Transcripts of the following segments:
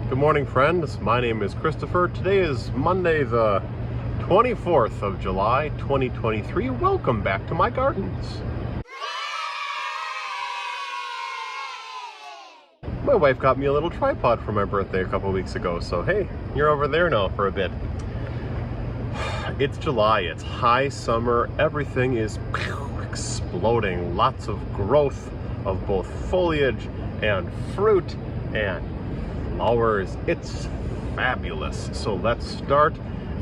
Good morning, friends. My name is Christopher. Today is Monday, the 24th of July, 2023. Welcome back to my gardens. My wife got me a little tripod for my birthday a couple weeks ago, so hey, you're over there now for a bit. It's July, it's high summer, everything is exploding. Lots of growth of both foliage and fruit and flowers. It's fabulous. So let's start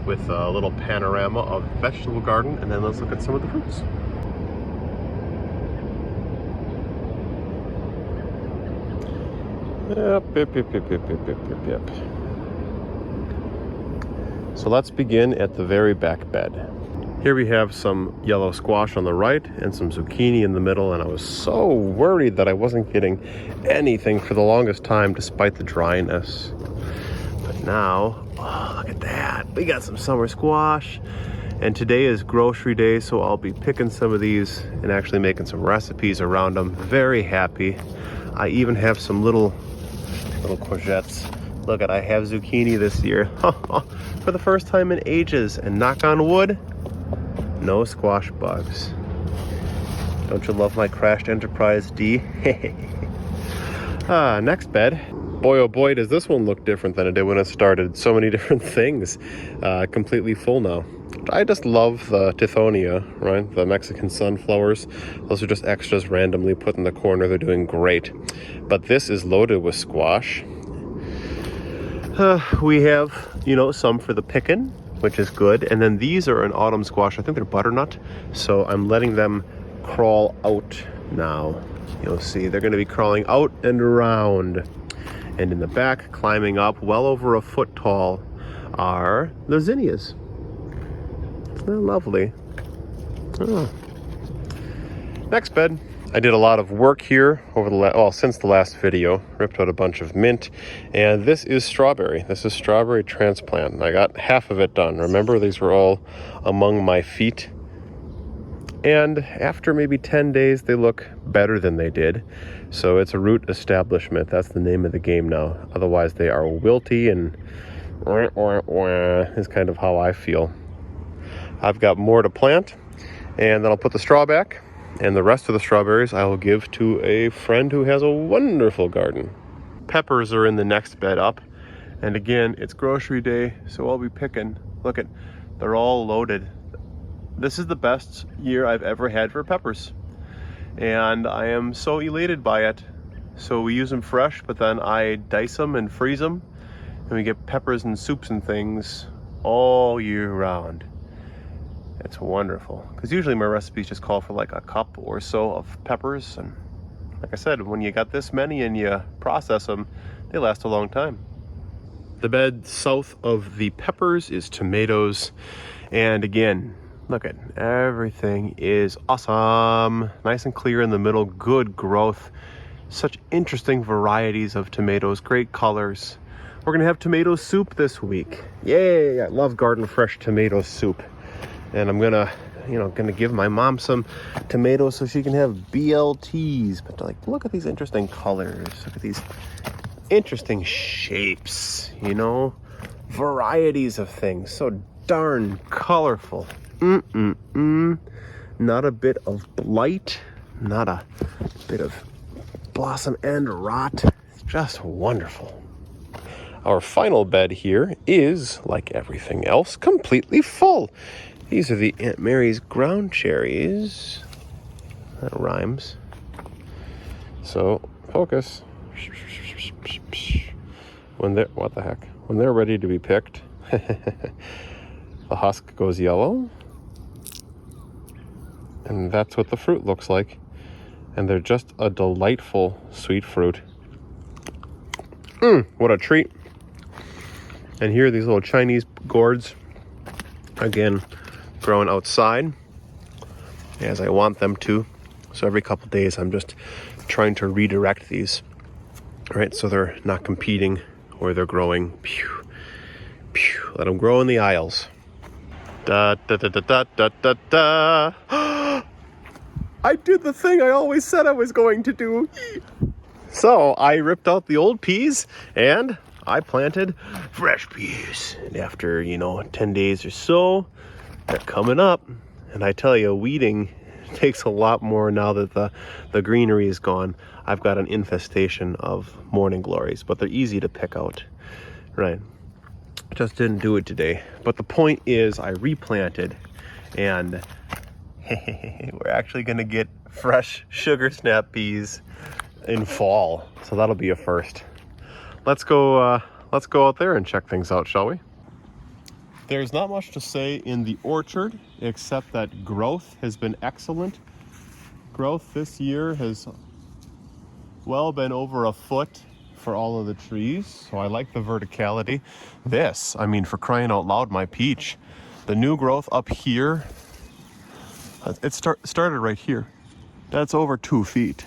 with a little panorama of the vegetable garden, and then let's look at some of the fruits. Yep. So let's begin at the very back bed. Here we have some yellow squash on the right and some zucchini in the middle, and I was so worried that I wasn't getting anything for the longest time despite the dryness. But now, oh, look at that. We got some summer squash, and today is grocery day, so I'll be picking some of these and actually making some recipes around them. Very happy. I even have some little courgettes. Look at, I have zucchini this year for the first time in ages, and knock on wood, no squash bugs. Don't you love my crashed Enterprise D? Next bed. Boy, oh boy, does this one look different than it did when it started. So many different things. Completely full now. I just love the Tithonia, right? The Mexican sunflowers. Those are just extras randomly put in the corner. They're doing great. But this is loaded with squash. We have, some for the pickin', which is good. And then these are an autumn squash. I think they're butternut. So I'm letting them crawl out now. You'll see they're going to be crawling out and around. And in the back, climbing up well over a foot tall, are the zinnias. They're lovely. Oh. Next bed. I did a lot of work here over since the last video. Ripped out a bunch of mint, and this is strawberry. This is strawberry transplant. I got half of it done. Remember, these were all among my feet. And after maybe 10 days, they look better than they did. So it's a root establishment. That's the name of the game now. Otherwise, they are wilty, and is kind of how I feel. I've got more to plant, and then I'll put the straw back. And the rest of the strawberries I will give to a friend who has a wonderful garden. Peppers are in the next bed up. And again, it's grocery day, so I'll be picking. Look they're all loaded. This is the best year I've ever had for peppers. And I am so elated by it. So we use them fresh, but then I dice them and freeze them. And we get peppers and soups and things all year round. It's wonderful, because usually my recipes just call for like a cup or so of peppers, and like I said, when you got this many and you process them, they last a long time. The bed south of the peppers is tomatoes, and again, look at everything is awesome, nice and clear in the middle, good growth, such interesting varieties of tomatoes, great colors. We're gonna have tomato soup this week. Yay! I love garden fresh tomato soup. And I'm gonna give my mom some tomatoes so she can have BLTs. But look at these interesting colors. Look at these interesting shapes, varieties of things. So darn colorful. Not a bit of blight, not a bit of blossom end rot. It's just wonderful. Our final bed here is, like everything else, completely full. These are the Aunt Mary's ground cherries. That rhymes. So, focus. When they're ready to be picked, the husk goes yellow. And that's what the fruit looks like. And they're just a delightful sweet fruit. What a treat. And here are these little Chinese gourds. Again, growing outside as I want them to. So every couple days I'm just trying to redirect these, right? So they're not competing or they're growing. Pew, pew. Let them grow in the aisles. Da da da da da da da da. I did the thing I always said I was going to do. So I ripped out the old peas and I planted fresh peas. And after, 10 days or so, they're coming up. And I tell you, weeding takes a lot more now that the greenery is gone. I've got an infestation of morning glories, but they're easy to pick out, right? Just didn't do it today. But the point is I replanted, and we're actually going to get fresh sugar snap peas in fall. So that'll be a first. Let's go out there and check things out, shall we? There's not much to say in the orchard, except that growth has been excellent. Growth this year has well been over a foot for all of the trees, so I like the verticality. For crying out loud, my peach, the new growth up here, it started right here. That's over 2 feet.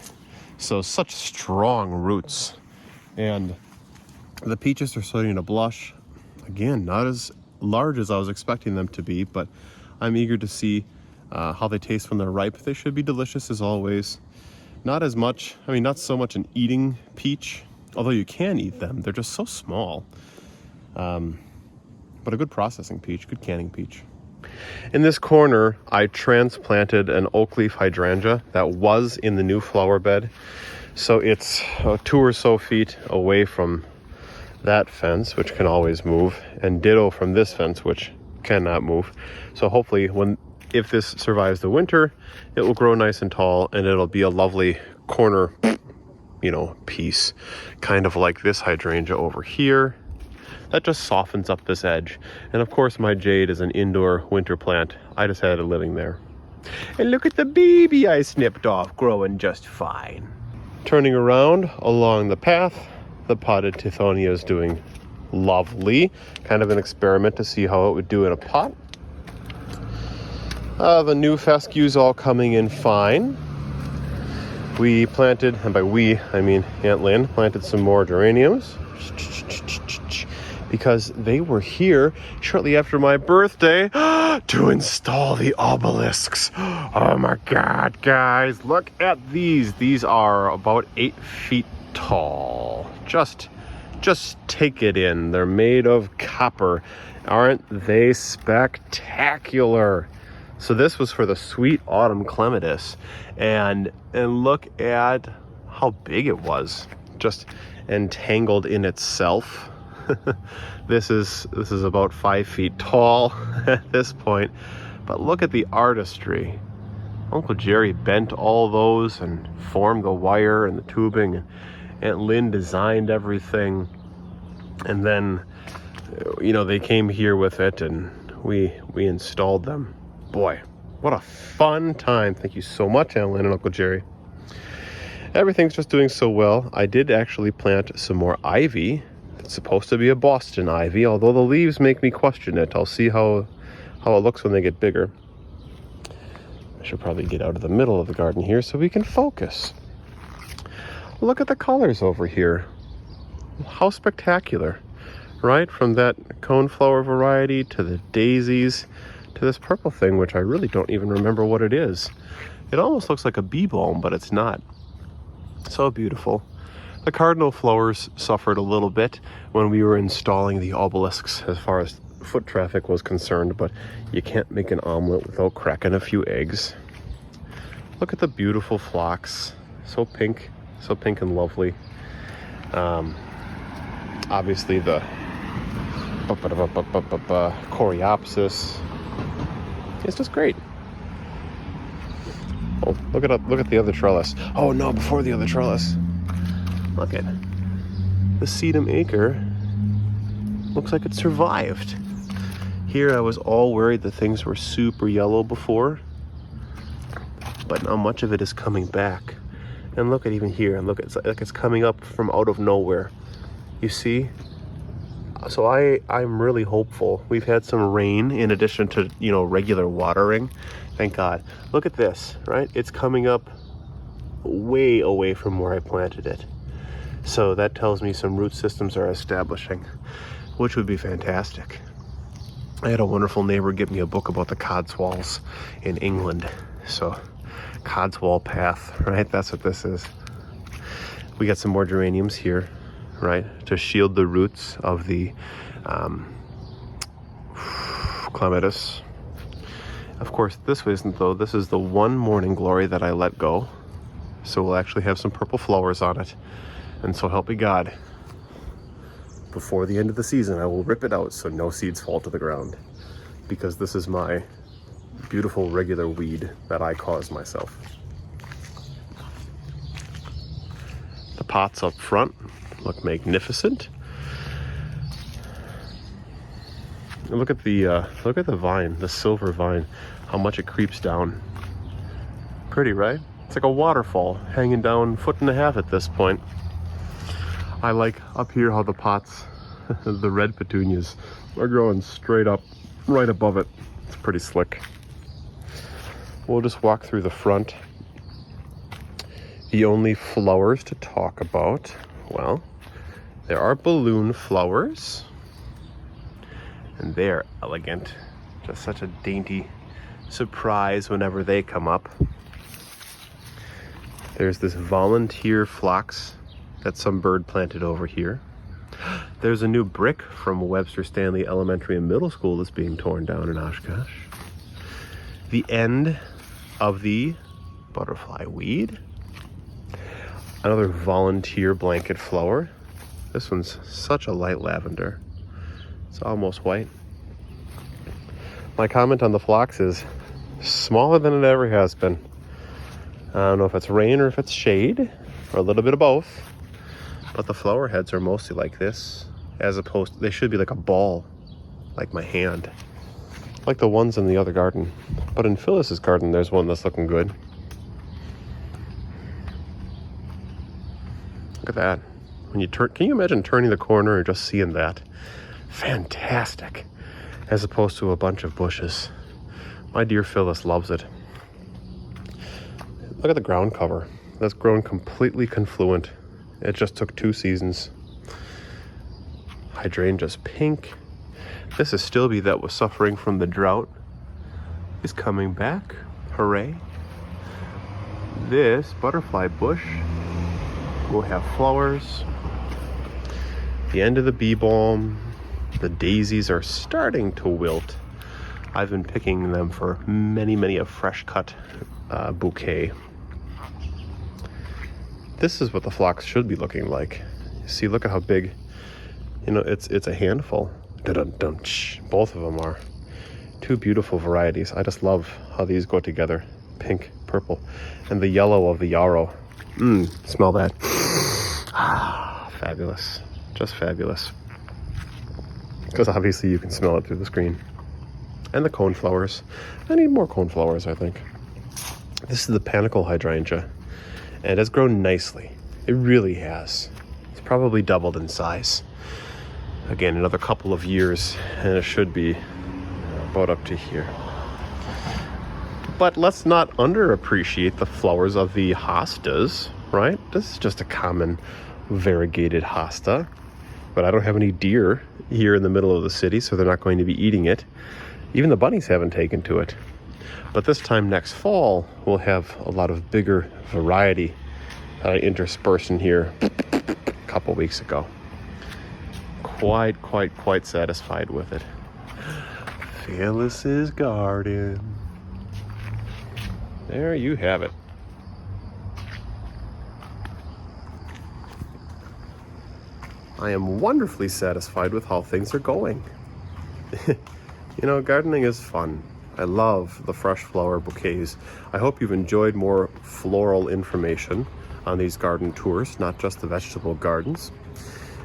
So such strong roots. And the peaches are starting to blush. Again, not as large as I was expecting them to be, but I'm eager to see how they taste when they're ripe. They should be delicious as always. Not so much an eating peach, although you can eat them. They're just so small. But a good processing peach, good canning peach. In this corner, I transplanted an oak leaf hydrangea that was in the new flower bed. So it's 2 or so feet away from that fence, which can always move, and ditto from this fence, which cannot move. So hopefully if this survives the winter, it will grow nice and tall, and it'll be a lovely corner, piece, kind of like this hydrangea over here. That just softens up this edge. And of course my jade is an indoor winter plant. I just had it living there. And look at the baby I snipped off, growing just fine. Turning around along the path, the potted tithonia is doing lovely. Kind of an experiment to see how it would do in a pot. The new fescue's all coming in fine. We planted, and by we, I mean Aunt Lynn, planted some more geraniums. Because they were here shortly after my birthday to install the obelisks. Oh my God, guys, look at these. These are about 8 feet tall. Just take it in. They're made of copper. Aren't they spectacular? So this was for the sweet autumn clematis, and look at how big it was, just entangled in itself. This is about 5 feet tall at this point, but look at the artistry. Uncle Jerry bent all those and formed the wire and the tubing, and Aunt Lynn designed everything, and then they came here with it, and we installed them. Boy, what a fun time. Thank you so much, Aunt Lynn and Uncle Jerry. Everything's just doing so well. I did actually plant some more ivy. It's supposed to be a Boston ivy, although the leaves make me question it. I'll see how it looks when they get bigger. I should probably get out of the middle of the garden here so we can focus. Look at the colors over here. How spectacular, right? From that coneflower variety to the daisies to this purple thing, which I really don't even remember what it is. It almost looks like a bee balm, but it's not. So beautiful. The cardinal flowers suffered a little bit when we were installing the obelisks as far as foot traffic was concerned, but you can't make an omelet without cracking a few eggs. Look at the beautiful phlox. So pink and lovely. Obviously the coreopsis. It's just great. Oh, look at the other trellis. Oh no, before the other trellis. Look at the sedum acre. Looks like it survived. Here I was all worried that things were super yellow before, but now much of it is coming back. And look at even here, and look, it's like it's coming up from out of nowhere. You see? So I'm really hopeful. We've had some rain in addition to, regular watering. Thank God. Look at this, right? It's coming up way away from where I planted it. So that tells me some root systems are establishing, which would be fantastic. I had a wonderful neighbor give me a book about the Codswolls in England. So Codswold path, right? That's what this is. We got some more geraniums here, right? To shield the roots of the clematis. Of course, this isn't though. This is the one morning glory that I let go. So we'll actually have some purple flowers on it. And so help me God, before the end of the season, I will rip it out so no seeds fall to the ground. Because this is my beautiful regular weed that I caused myself. The pots up front look magnificent. And look at the vine, the silver vine, how much it creeps down. Pretty, right? It's like a waterfall hanging down 1.5 feet at this point. I like up here how the pots, the red petunias, are growing straight up right above it. It's pretty slick. We'll just walk through the front. The only flowers to talk about, well, there are balloon flowers. And they're elegant. Just such a dainty surprise whenever they come up. There's this volunteer phlox that some bird planted over here. There's a new brick from Webster Stanley Elementary and Middle School that's being torn down in Oshkosh. The end of the butterfly weed. Another volunteer blanket flower. This one's such a light lavender. It's almost white. My comment on the phlox is smaller than it ever has been. I don't know if it's rain or if it's shade, or a little bit of both. But the flower heads are mostly like this, as opposed to, they should be like a ball, like my hand. Like the ones in the other garden. But in Phyllis's garden, there's one that's looking good. Look at that. When you turn, can you imagine turning the corner and just seeing that? Fantastic, as opposed to a bunch of bushes. My dear Phyllis loves it. Look at the ground cover. That's grown completely confluent. It just took 2 seasons. Hydrangea's pink. This is Stilby that was suffering from the drought is coming back. Hooray. This butterfly bush will have flowers. The end of the bee balm. The daisies are starting to wilt. I've been picking them for many a fresh cut bouquet. This is what the phlox should be looking like. See, look at how big. You know, it's a handful. Both of them are. 2 beautiful varieties. I just love how these go together. Pink, purple, and the yellow of the yarrow. Smell that. Fabulous. Just fabulous. Because obviously you can smell it through the screen. And the coneflowers. I need more coneflowers, I think. This is the panicle hydrangea. And it has grown nicely. It really has. It's probably doubled in size. Again, another couple of years, and it should be about up to here. But let's not underappreciate the flowers of the hostas, right? This is just a common variegated hosta. But I don't have any deer here in the middle of the city, so they're not going to be eating it. Even the bunnies haven't taken to it. But this time next fall, we'll have a lot of bigger variety that I interspersed in here a couple weeks ago. Quite satisfied with it. Phyllis's garden. There you have it. I am wonderfully satisfied with how things are going. You know, gardening is fun. I love the fresh flower bouquets. I hope you've enjoyed more floral information on these garden tours, not just the vegetable gardens.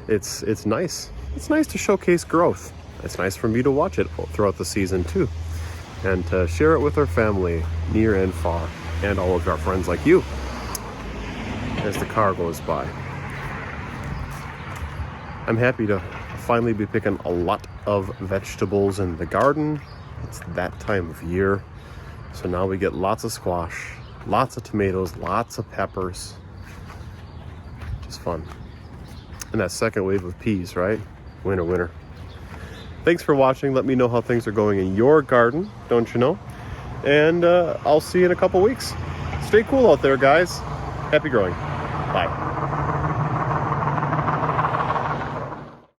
It's nice. It's nice to showcase growth. It's nice for me to watch it throughout the season too, and to share it with our family near and far, and all of our friends like you as the car goes by. I'm happy to finally be picking a lot of vegetables in the garden. It's that time of year. So now we get lots of squash, lots of tomatoes, lots of peppers. Just fun. And that second wave of peas, right? Winter, winter. Thanks for watching. Let me know how things are going in your garden, don't you know? And I'll see you in a couple weeks. Stay cool out there, guys. Happy growing. Bye.